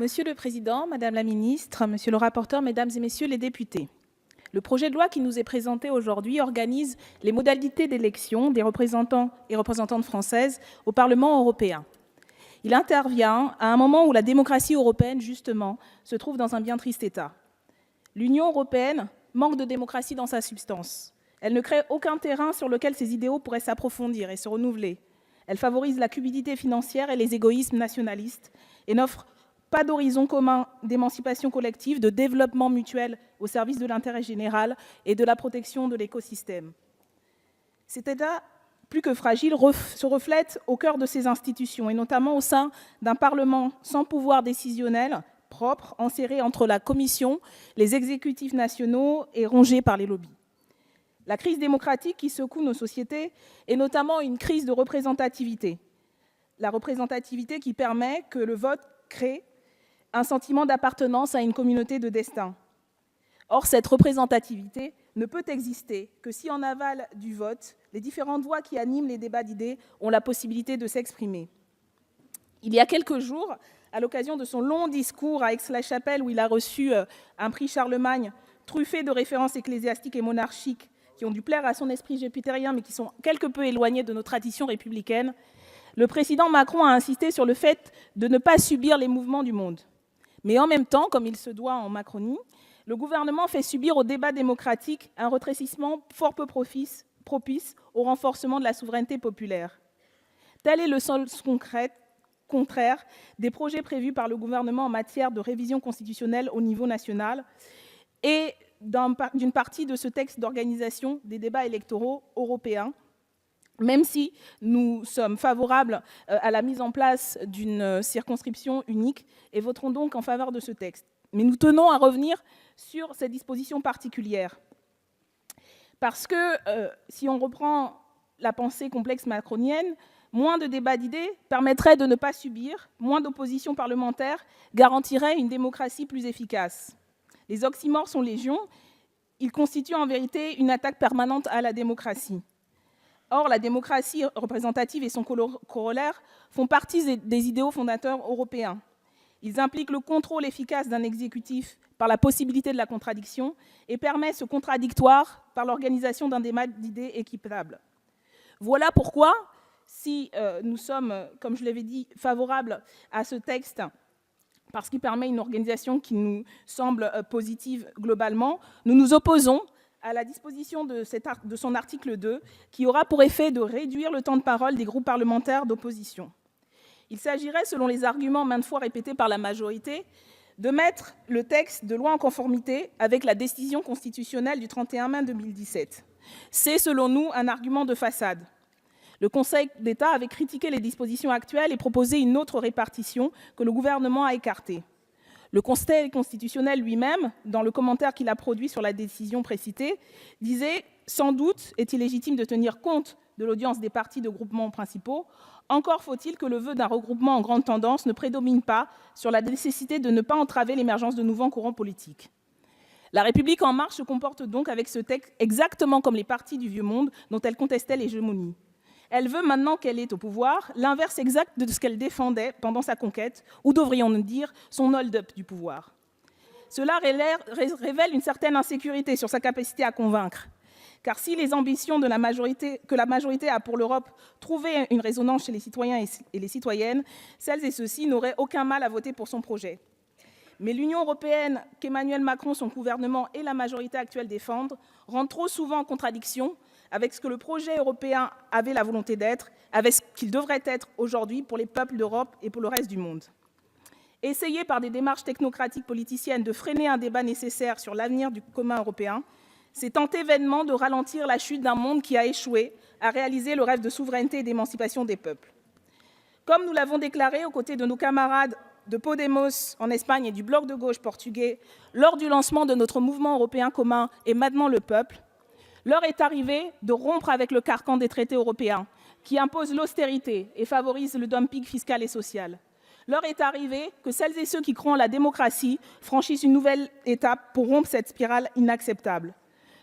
Monsieur le Président, Madame la Ministre, Monsieur le rapporteur, Mesdames et Messieurs les députés, le projet de loi qui nous est présenté aujourd'hui organise les modalités d'élection des représentants et représentantes françaises au Parlement européen. Il intervient à un moment où la démocratie européenne, justement, se trouve dans un bien triste état. L'Union européenne manque de démocratie dans sa substance. Elle ne crée aucun terrain sur lequel ses idéaux pourraient s'approfondir et se renouveler. Elle favorise la cupidité financière et les égoïsmes nationalistes et n'offre pas d'horizon commun d'émancipation collective, de développement mutuel au service de l'intérêt général et de la protection de l'écosystème. Cet état, plus que fragile, se reflète au cœur de ces institutions, et notamment au sein d'un Parlement sans pouvoir décisionnel propre, enserré entre la Commission, les exécutifs nationaux et rongé par les lobbies. La crise démocratique qui secoue nos sociétés est notamment une crise de représentativité. La représentativité qui permet que le vote crée un sentiment d'appartenance à une communauté de destin. Or, cette représentativité ne peut exister que si, en aval du vote, les différentes voix qui animent les débats d'idées ont la possibilité de s'exprimer. Il y a quelques jours, à l'occasion de son long discours à Aix-la-Chapelle, où il a reçu un prix Charlemagne truffé de références ecclésiastiques et monarchiques qui ont dû plaire à son esprit jupitérien, mais qui sont quelque peu éloignées de nos traditions républicaines, le président Macron a insisté sur le fait de ne pas subir les mouvements du monde. Mais en même temps, comme il se doit en Macronie, le gouvernement fait subir au débat démocratique un rétrécissement fort peu propice au renforcement de la souveraineté populaire. Tel est le sens contraire des projets prévus par le gouvernement en matière de révision constitutionnelle au niveau national et d'une partie de ce texte d'organisation des débats électoraux européens, même si nous sommes favorables à la mise en place d'une circonscription unique et voterons donc en faveur de ce texte. Mais nous tenons à revenir sur ces dispositions particulières. Parce que, si on reprend la pensée complexe macronienne, moins de débats d'idées permettrait de ne pas subir, moins d'opposition parlementaire garantirait une démocratie plus efficace. Les oxymores sont légion, ils constituent en vérité une attaque permanente à la démocratie. Or, la démocratie représentative et son corollaire font partie des idéaux fondateurs européens. Ils impliquent le contrôle efficace d'un exécutif par la possibilité de la contradiction et permettent ce contradictoire par l'organisation d'un débat d'idées équitable. Voilà pourquoi, si nous sommes, comme je l'avais dit, favorables à ce texte, parce qu'il permet une organisation qui nous semble positive globalement, nous nous opposons à la disposition de son article 2, qui aura pour effet de réduire le temps de parole des groupes parlementaires d'opposition. Il s'agirait, selon les arguments maintes fois répétés par la majorité, de mettre le texte de loi en conformité avec la décision constitutionnelle du 31 mai 2017. C'est, selon nous, un argument de façade. Le Conseil d'État avait critiqué les dispositions actuelles et proposé une autre répartition que le gouvernement a écartée. Le Conseil constitutionnel lui-même, dans le commentaire qu'il a produit sur la décision précitée, disait « Sans doute est-il légitime de tenir compte de l'audience des partis de groupements principaux. Encore faut-il que le vœu d'un regroupement en grande tendance ne prédomine pas sur la nécessité de ne pas entraver l'émergence de nouveaux courants politiques. » La République en marche se comporte donc avec ce texte exactement comme les partis du vieux monde dont elle contestait l'hégémonie. Elle veut, maintenant qu'elle est au pouvoir, l'inverse exact de ce qu'elle défendait pendant sa conquête, ou devrions-nous dire son hold-up du pouvoir. Cela révèle une certaine insécurité sur sa capacité à convaincre. Car si les ambitions que la majorité a pour l'Europe trouvaient une résonance chez les citoyens et les citoyennes, celles et ceux-ci n'auraient aucun mal à voter pour son projet. Mais l'Union européenne qu'Emmanuel Macron, son gouvernement et la majorité actuelle défendent rentre trop souvent en contradiction avec ce que le projet européen avait la volonté d'être, avec ce qu'il devrait être aujourd'hui pour les peuples d'Europe et pour le reste du monde. Essayer par des démarches technocratiques politiciennes de freiner un débat nécessaire sur l'avenir du commun européen, c'est tenter vainement de ralentir la chute d'un monde qui a échoué à réaliser le rêve de souveraineté et d'émancipation des peuples. Comme nous l'avons déclaré aux côtés de nos camarades de Podemos en Espagne et du bloc de gauche portugais lors du lancement de notre mouvement européen commun et maintenant le peuple, l'heure est arrivée de rompre avec le carcan des traités européens qui imposent l'austérité et favorisent le dumping fiscal et social. L'heure est arrivée que celles et ceux qui croient en la démocratie franchissent une nouvelle étape pour rompre cette spirale inacceptable.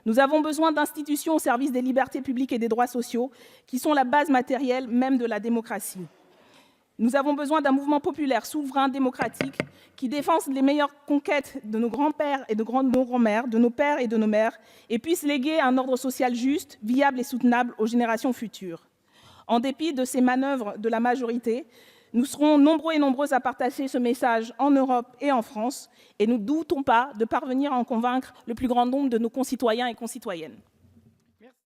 Nous avons besoin d'institutions au service des libertés publiques et des droits sociaux qui sont la base matérielle même de la démocratie. Nous avons besoin d'un mouvement populaire, souverain, démocratique, qui défende les meilleures conquêtes de nos grands-pères et de nos grands-mères, de nos pères et de nos mères, et puisse léguer un ordre social juste, viable et soutenable aux générations futures. En dépit de ces manœuvres de la majorité, nous serons nombreux et nombreuses à partager ce message en Europe et en France, et nous ne doutons pas de parvenir à en convaincre le plus grand nombre de nos concitoyens et concitoyennes.